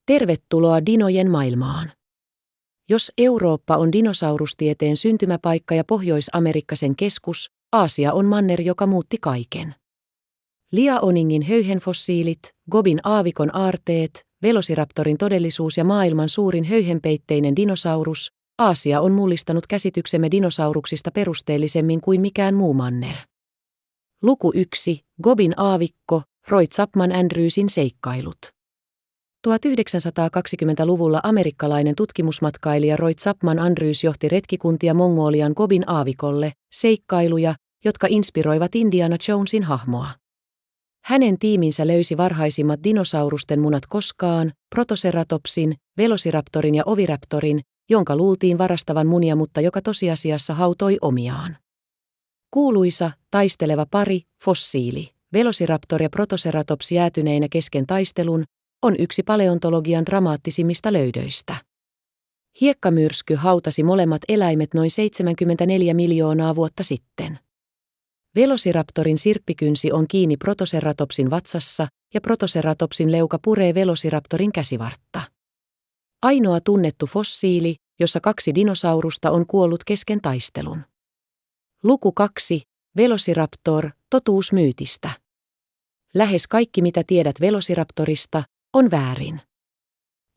Tervetuloa dinojen maailmaan. Jos Eurooppa on dinosaurustieteen syntymäpaikka ja Pohjois-Amerikka sen keskus, Aasia on manner, joka muutti kaiken. Liaoningin höyhenfossiilit, Gobin aavikon aarteet, Velociraptorin todellisuus ja maailman suurin höyhenpeitteinen dinosaurus, Aasia on mullistanut käsityksemme dinosauruksista perusteellisemmin kuin mikään muu manner. Luku 1. Gobin aavikko, Roy Chapman Andrewsin seikkailut. 1920-luvulla amerikkalainen tutkimusmatkailija Roy Chapman Andrews johti retkikuntia Mongolian Gobin aavikolle, seikkailuja, jotka inspiroivat Indiana Jonesin hahmoa. Hänen tiiminsä löysi varhaisimmat dinosaurusten munat koskaan, Protoceratopsin, Velociraptorin ja Oviraptorin, jonka luultiin varastavan munia, mutta joka tosiasiassa hautoi omiaan. Kuuluisa, taisteleva pari, fossiili, Velociraptor ja Protoceratops jäätyneinä kesken taistelun, on yksi paleontologian dramaattisimmista löydöistä. Hiekkamyrsky hautasi molemmat eläimet noin 74 miljoonaa vuotta sitten. Velociraptorin sirppikynsi on kiinni Protoceratopsin vatsassa ja Protoceratopsin leuka puree Velociraptorin käsivartta. Ainoa tunnettu fossiili, jossa kaksi dinosaurusta on kuollut kesken taistelun. Luku 2. Velociraptor, totuus myytistä. Lähes kaikki, mitä tiedät Velociraptorista, on väärin.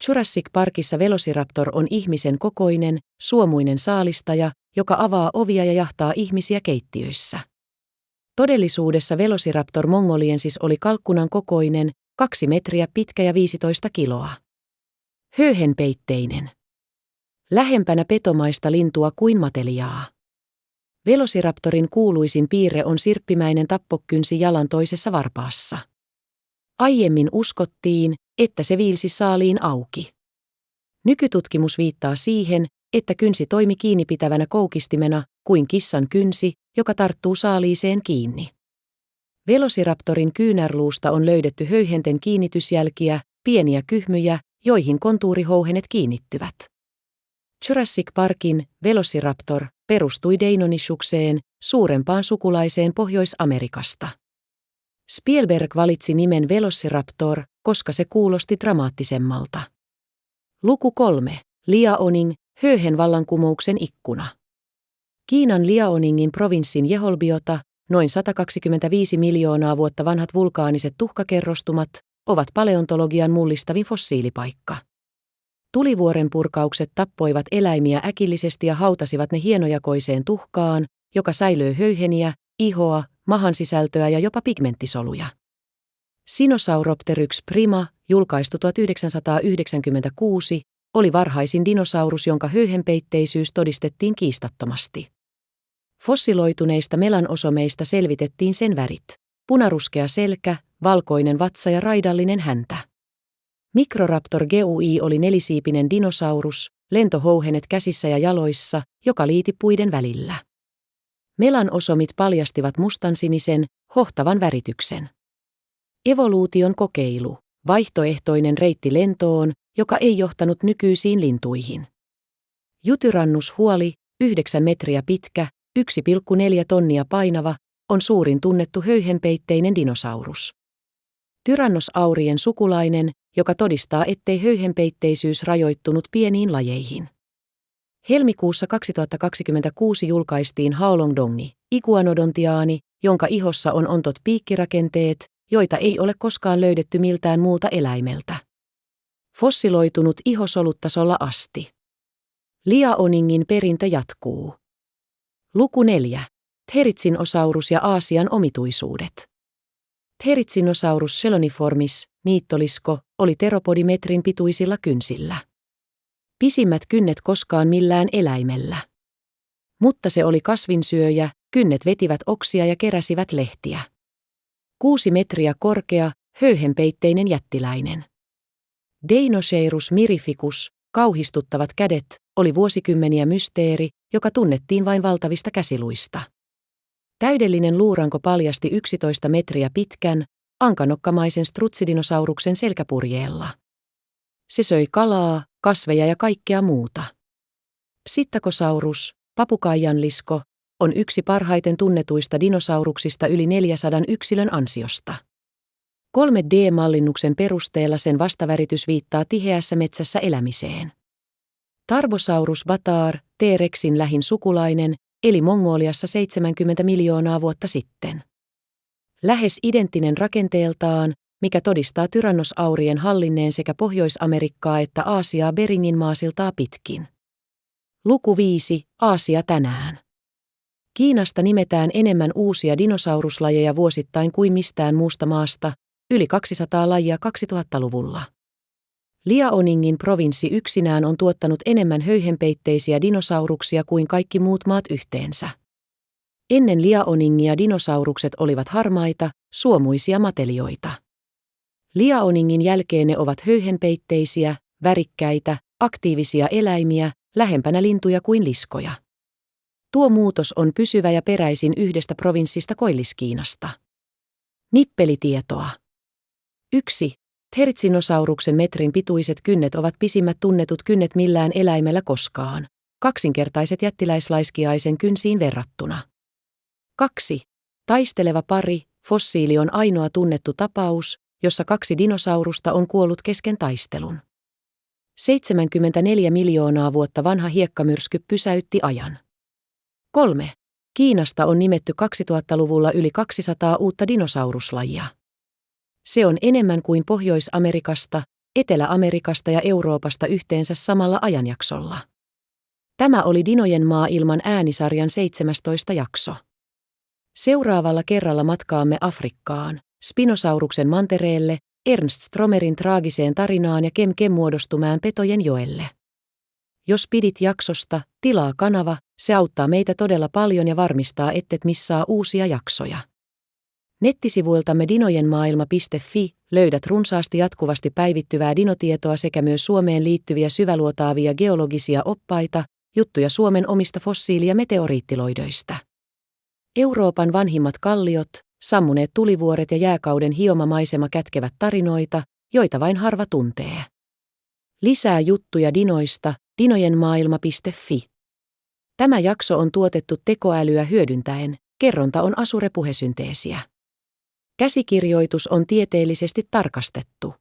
Jurassic Parkissa Velociraptor on ihmisen kokoinen, suomuinen saalistaja, joka avaa ovia ja jahtaa ihmisiä keittiöissä. Todellisuudessa Velociraptor mongoliensis oli kalkkunan kokoinen, 2 metriä pitkä ja 15 kiloa. Höyhenpeitteinen. Lähempänä petomaista lintua kuin matelijaa. Velociraptorin kuuluisin piirre on sirppimäinen tappokynsi jalan toisessa varpaassa. Aiemmin uskottiin, että se viilsi saaliin auki. Nykytutkimus viittaa siihen, että kynsi toimi kiinnipitävänä koukistimena kuin kissan kynsi, joka tarttuu saaliiseen kiinni. Velociraptorin kyynärluusta on löydetty höyhenten kiinnitysjälkiä, pieniä kyhmyjä, joihin kontuurihouhenet kiinnittyvät. Jurassic Parkin Velociraptor perustui Deinonychukseen, suurempaan sukulaiseen Pohjois-Amerikasta. Spielberg valitsi nimen Velociraptor, koska se kuulosti dramaattisemmalta. Luku 3. Liaoning, höyhenvallankumouksen ikkuna. Kiinan Liaoningin provinssin Jeholbiota, noin 125 miljoonaa vuotta vanhat vulkaaniset tuhkakerrostumat, ovat paleontologian mullistavin fossiilipaikka. Tulivuoren purkaukset tappoivat eläimiä äkillisesti ja hautasivat ne hienojakoiseen tuhkaan, joka säilöö höyheniä, ihoa, mahan sisältöä ja jopa pigmenttisoluja. Sinosauropteryx prima, julkaistu 1996, oli varhaisin dinosaurus, jonka höyhenpeitteisyys todistettiin kiistattomasti. Fossiloituneista melanosomeista selvitettiin sen värit: punaruskea selkä, valkoinen vatsa ja raidallinen häntä. Microraptor GUI oli nelisiipinen dinosaurus, lentohouhenet käsissä ja jaloissa, joka liiti puiden välillä. Melanosomit paljastivat mustansinisen, hohtavan värityksen. Evoluution kokeilu, vaihtoehtoinen reitti lentoon, joka ei johtanut nykyisiin lintuihin. Jutyrannus huoli, 9 metriä pitkä, 1,4 tonnia painava, on suurin tunnettu höyhenpeitteinen dinosaurus. Tyrannosaurien sukulainen, joka todistaa, ettei höyhenpeitteisyys rajoittunut pieniin lajeihin. Helmikuussa 2026 julkaistiin Haolongdongi, iguanodontiaani, jonka ihossa on ontot piikkirakenteet, joita ei ole koskaan löydetty miltään muulta eläimeltä. Fossiloitunut iho soluttasolla asti. Liaoningin perintö jatkuu. Luku 4. Therizinosaurus ja Aasian omituisuudet. Therizinosaurus seloniformis, niittolisko, oli teropodimetrin pituisilla kynsillä. Pisimmät kynnet koskaan millään eläimellä. Mutta se oli kasvinsyöjä, kynnet vetivät oksia ja keräsivät lehtiä. 6 metriä korkea, höyhenpeitteinen jättiläinen. Deinocheirus mirificus, kauhistuttavat kädet, oli vuosikymmeniä mysteeri, joka tunnettiin vain valtavista käsiluista. Täydellinen luuranko paljasti 11 metriä pitkän, ankanokkamaisen strutsidinosauruksen selkäpurjeella. Se söi kalaa, kasveja ja kaikkea muuta. Psittacosaurus, papukaijanlisko, on yksi parhaiten tunnetuista dinosauruksista yli 400 yksilön ansiosta. 3D-mallinnuksen perusteella sen vastaväritys viittaa tiheässä metsässä elämiseen. Tarbosaurus bataar, T-rexin lähin sukulainen, eli Mongoliassa 70 miljoonaa vuotta sitten. Lähes identtinen rakenteeltaan, mikä todistaa tyrannosaurien hallinneen sekä Pohjois-Amerikkaa että Aasiaa Beringin maasiltaa pitkin. Luku 5. Aasia tänään. Kiinasta nimetään enemmän uusia dinosauruslajeja vuosittain kuin mistään muusta maasta, yli 200 lajia 2000-luvulla. Liaoningin provinssi yksinään on tuottanut enemmän höyhenpeitteisiä dinosauruksia kuin kaikki muut maat yhteensä. Ennen Liaoningia dinosaurukset olivat harmaita, suomuisia matelioita. Liaoningin jälkeen ne ovat höyhenpeitteisiä, värikkäitä, aktiivisia eläimiä, lähempänä lintuja kuin liskoja. Tuo muutos on pysyvä ja peräisin yhdestä provinssista Koillis-Kiinasta. Nippelitietoa. 1. Therizinosauruksen metrin pituiset kynnet ovat pisimmät tunnetut kynnet millään eläimellä koskaan, kaksinkertaiset jättiläislaiskiaisen kynsiin verrattuna. 2. Taisteleva pari, fossiili on ainoa tunnettu tapaus, jossa 2 dinosaurusta on kuollut kesken taistelun. 74 miljoonaa vuotta vanha hiekkamyrsky pysäytti ajan. 3. Kiinasta on nimetty 2000-luvulla yli 200 uutta dinosauruslajia. Se on enemmän kuin Pohjois-Amerikasta, Etelä-Amerikasta ja Euroopasta yhteensä samalla ajanjaksolla. Tämä oli Dinojen maailman äänisarjan 17. jakso. Seuraavalla kerralla matkaamme Afrikkaan, Spinosauruksen mantereelle, Ernst Stromerin traagiseen tarinaan ja Kem muodostumään Petojen joelle. Jos pidit jaksosta, tilaa kanava, se auttaa meitä todella paljon ja varmistaa, ettet missaa uusia jaksoja. Nettisivuiltamme dinojenmaailma.fi löydät runsaasti jatkuvasti päivittyvää dinotietoa sekä myös Suomeen liittyviä syväluotaavia geologisia oppaita, juttuja Suomen omista fossiili- ja meteoriittiloidoista. Euroopan vanhimmat kalliot, sammuneet tulivuoret ja jääkauden hioma maisema kätkevät tarinoita, joita vain harva tuntee. Lisää juttuja dinoista, dinojenmaailma.fi. Tämä jakso on tuotettu tekoälyä hyödyntäen, kerronta on Azure-puhesynteesiä. Käsikirjoitus on tieteellisesti tarkastettu.